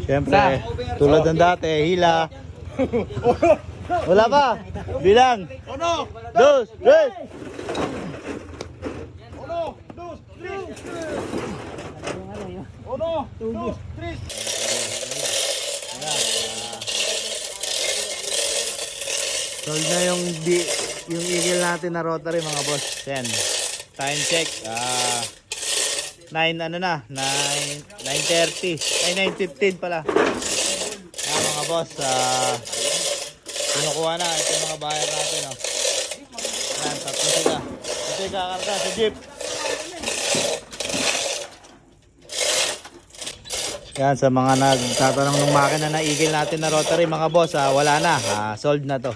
Siyempre, tulad ng dati, hila. Wala pa. Bilang. 1, 2, 3. 1, 2, 3. Sold na yung eagle natin na rotary mga boss. Yan. Time check. 9 ano na, 9:30. Ay 9:15 pala. Yan mga boss, kinukuha na ito yung mga buyer natin, oh. Yan, tatlo sila. Ito yung kakarga sa jeep. Yan, sa mga nagtatanong ng makina na eagle natin na rotary mga boss, wala na, sold na to.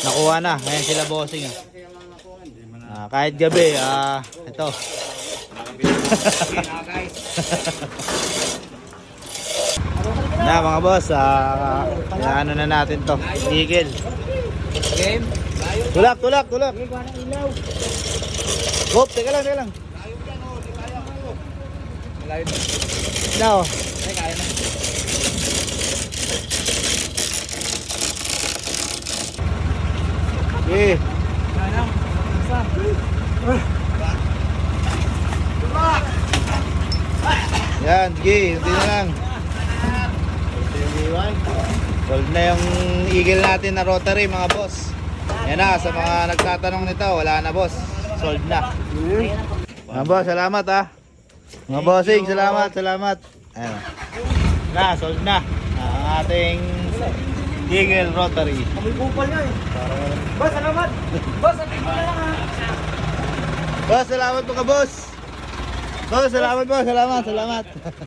Nakuha na, ngayon sila bossing. Kahit gabi, ito. Na mga boss, ano na natin to, eagle. Tulak. Hop, teka lang. No. Okay. Yan, sige, hindi na lang. Sold na yung eagle natin na rotary mga boss. Yan na, sa mga nagtatanong nito, wala na boss. Sold na. Mga boss, salamat Mga bossing, salamat. Ayan. Na, sold na. Ang ating eagle rotary. Kami kupal niya eh. Boss, salamat. Boss, ating ko na lang ha. Boss, salamat mga boss. Boss, salamat.